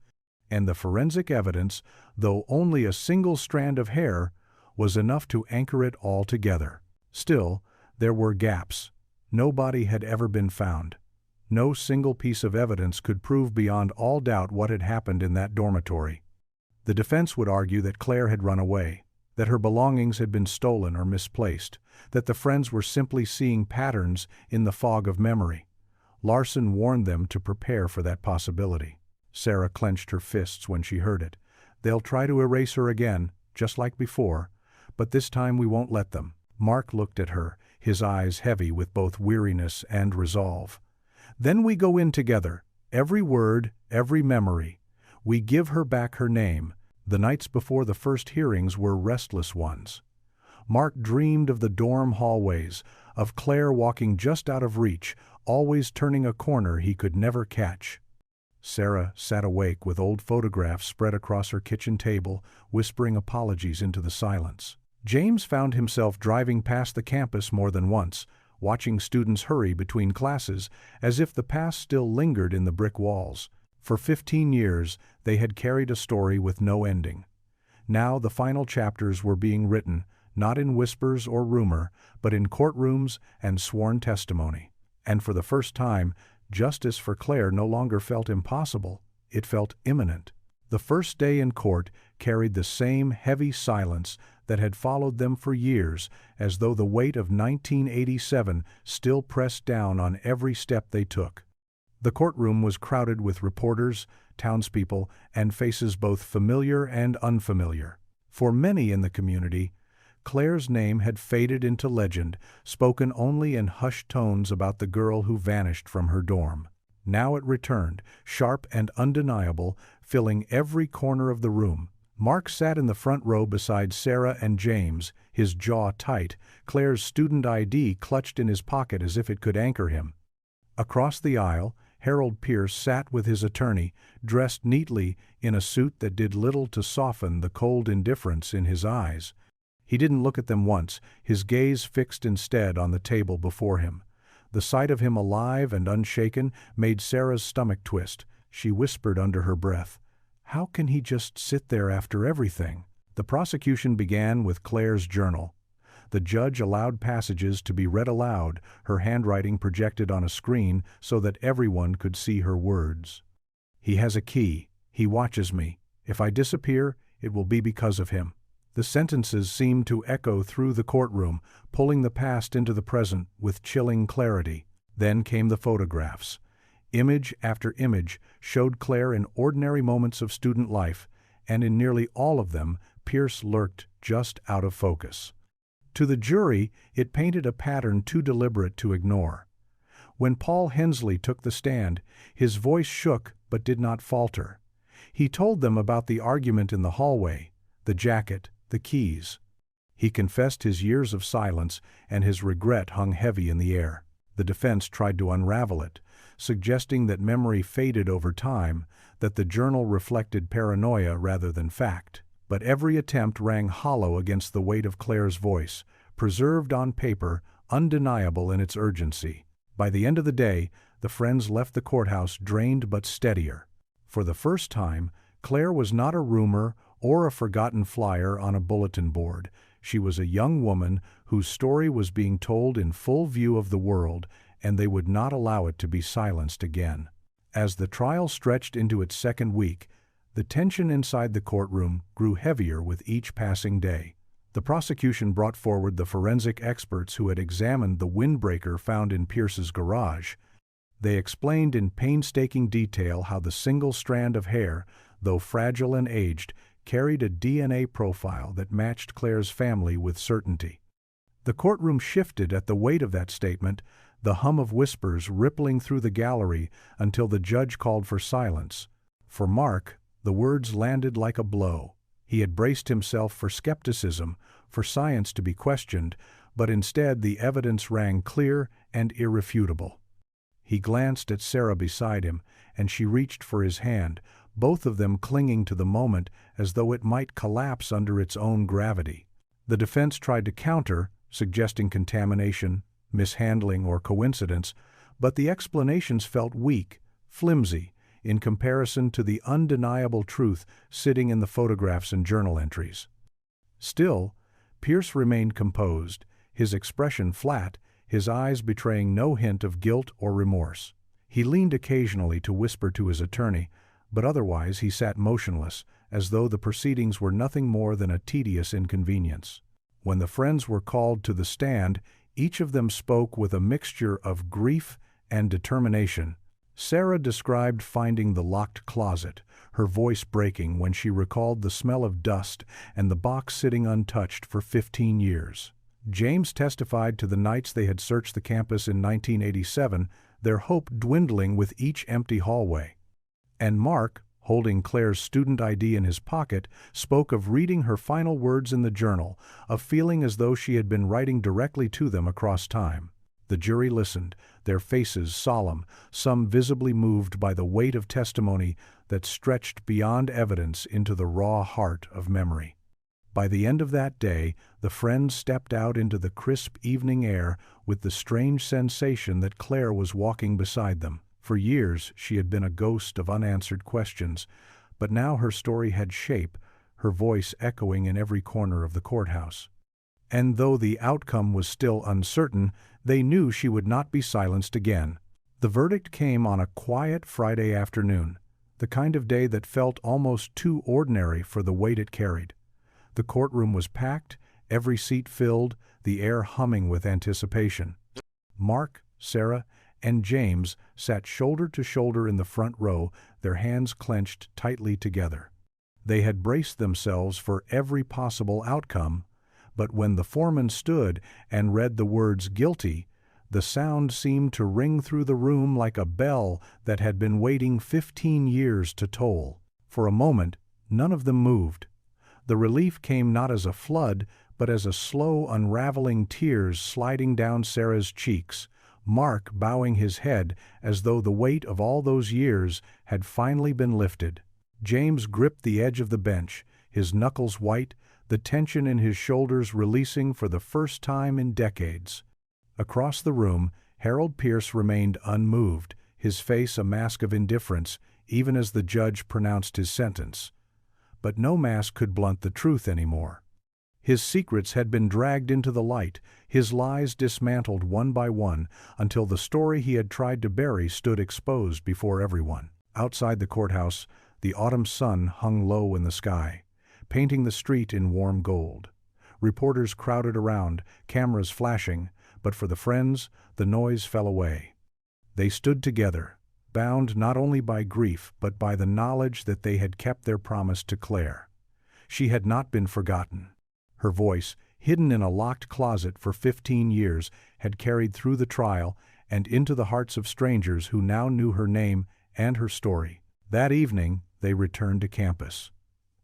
A: And the forensic evidence, though only a single strand of hair, was enough to anchor it all together. Still, there were gaps. No body had ever been found. No single piece of evidence could prove beyond all doubt what had happened in that dormitory. The defense would argue that Claire had run away, that her belongings had been stolen or misplaced, that the friends were simply seeing patterns in the fog of memory. Larson warned them to prepare for that possibility. Sarah clenched her fists when she heard it. "They'll try to erase her again, just like before, but this time we won't let them." Mark looked at her, his eyes heavy with both weariness and resolve. "Then we go in together, every word, every memory. We give her back her name." The nights before the first hearings were restless ones. Mark dreamed of the dorm hallways, of Claire walking just out of reach, always turning a corner he could never catch. Sarah sat awake with old photographs spread across her kitchen table, whispering apologies into the silence. James found himself driving past the campus more than once, watching students hurry between classes, as if the past still lingered in the brick walls. For 15 years, they had carried a story with no ending. Now the final chapters were being written, not in whispers or rumor, but in courtrooms and sworn testimony. And for the first time, justice for Claire no longer felt impossible, it felt imminent. The first day in court carried the same heavy silence that had followed them for years, as though the weight of 1987 still pressed down on every step they took. The courtroom was crowded with reporters, townspeople, and faces both familiar and unfamiliar. For many in the community, Claire's name had faded into legend, spoken only in hushed tones about the girl who vanished from her dorm. Now it returned, sharp and undeniable, filling every corner of the room. Mark sat in the front row beside Sarah and James, his jaw tight, Claire's student ID clutched in his pocket as if it could anchor him. Across the aisle, Harold Pierce sat with his attorney, dressed neatly in a suit that did little to soften the cold indifference in his eyes. He didn't look at them once, his gaze fixed instead on the table before him. The sight of him alive and unshaken made Sarah's stomach twist. She whispered under her breath, "How can he just sit there after everything?" The prosecution began with Claire's journal. The judge allowed passages to be read aloud, her handwriting projected on a screen so that everyone could see her words. "He has a key. He watches me. If I disappear, it will be because of him." The sentences seemed to echo through the courtroom, pulling the past into the present with chilling clarity. Then came the photographs. Image after image showed Claire in ordinary moments of student life, and in nearly all of them, Pierce lurked just out of focus. To the jury, it painted a pattern too deliberate to ignore. When Paul Hensley took the stand, his voice shook but did not falter. He told them about the argument in the hallway, the jacket, the keys. He confessed his years of silence, and his regret hung heavy in the air. The defense tried to unravel it, suggesting that memory faded over time, that the journal reflected paranoia rather than fact. But every attempt rang hollow against the weight of Claire's voice, preserved on paper, undeniable in its urgency. By the end of the day, the friends left the courthouse drained but steadier. For the first time, Claire was not a rumor or a forgotten flyer on a bulletin board. She was a young woman whose story was being told in full view of the world, and they would not allow it to be silenced again. As the trial stretched into its second week, the tension inside the courtroom grew heavier with each passing day. The prosecution brought forward the forensic experts who had examined the windbreaker found in Pierce's garage. They explained in painstaking detail how the single strand of hair, though fragile and aged, carried a DNA profile that matched Claire's family with certainty. The courtroom shifted at the weight of that statement, the hum of whispers rippling through the gallery until the judge called for silence. For Mark, the words landed like a blow. He had braced himself for skepticism, for science to be questioned, but instead the evidence rang clear and irrefutable. He glanced at Sarah beside him, and she reached for his hand, both of them clinging to the moment as though it might collapse under its own gravity. The defense tried to counter, suggesting contamination, mishandling, or coincidence, but the explanations felt weak, flimsy, in comparison to the undeniable truth sitting in the photographs and journal entries. Still, Pierce remained composed, his expression flat, his eyes betraying no hint of guilt or remorse. He leaned occasionally to whisper to his attorney, but otherwise he sat motionless, as though the proceedings were nothing more than a tedious inconvenience. When the friends were called to the stand, each of them spoke with a mixture of grief and determination. Sarah described finding the locked closet, her voice breaking when she recalled the smell of dust and the box sitting untouched for 15 years. James testified to the nights they had searched the campus in 1987, their hope dwindling with each empty hallway. And Mark, holding Claire's student ID in his pocket, spoke of reading her final words in the journal, of feeling as though she had been writing directly to them across time. The jury listened, their faces solemn, some visibly moved by the weight of testimony that stretched beyond evidence into the raw heart of memory. By the end of that day, the friends stepped out into the crisp evening air with the strange sensation that Claire was walking beside them. For years, she had been a ghost of unanswered questions, but now her story had shape, her voice echoing in every corner of the courthouse. And though the outcome was still uncertain, they knew she would not be silenced again. The verdict came on a quiet Friday afternoon, the kind of day that felt almost too ordinary for the weight it carried. The courtroom was packed, every seat filled, the air humming with anticipation. Mark, Sarah, and James sat shoulder to shoulder in the front row, their hands clenched tightly together. They had braced themselves for every possible outcome, but when the foreman stood and read the words "guilty," the sound seemed to ring through the room like a bell that had been waiting 15 years to toll. For a moment, none of them moved. The relief came not as a flood, but as a slow unraveling tears sliding down Sarah's cheeks, Mark bowing his head as though the weight of all those years had finally been lifted. James gripped the edge of the bench, his knuckles white, the tension in his shoulders releasing for the first time in decades. Across the room, Harold Pierce remained unmoved, his face a mask of indifference, even as the judge pronounced his sentence. But no mask could blunt the truth anymore. His secrets had been dragged into the light, his lies dismantled one by one, until the story he had tried to bury stood exposed before everyone. Outside the courthouse, the autumn sun hung low in the sky, painting the street in warm gold. Reporters crowded around, cameras flashing, but for the friends, the noise fell away. They stood together, bound not only by grief but by the knowledge that they had kept their promise to Claire. She had not been forgotten. Her voice, hidden in a locked closet for 15 years, had carried through the trial and into the hearts of strangers who now knew her name and her story. That evening, they returned to campus.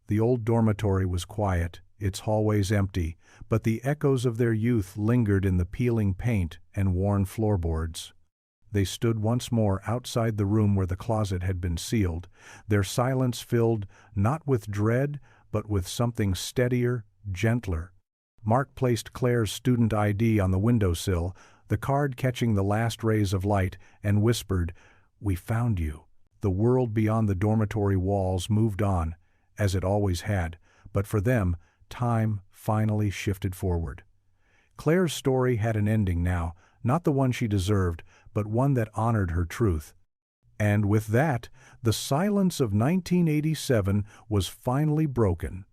A: The old dormitory was quiet, its hallways empty, but the echoes of their youth lingered in the peeling paint and worn floorboards. They stood once more outside the room where the closet had been sealed, their silence filled not with dread, but with something steadier, gentler. Mark placed Claire's student ID on the windowsill, the card catching the last rays of light, and whispered, "We found you." The world beyond the dormitory walls moved on, as it always had, but for them, time finally shifted forward. Claire's story had an ending now, not the one she deserved, but one that honored her truth. And with that, the silence of 1987 was finally broken.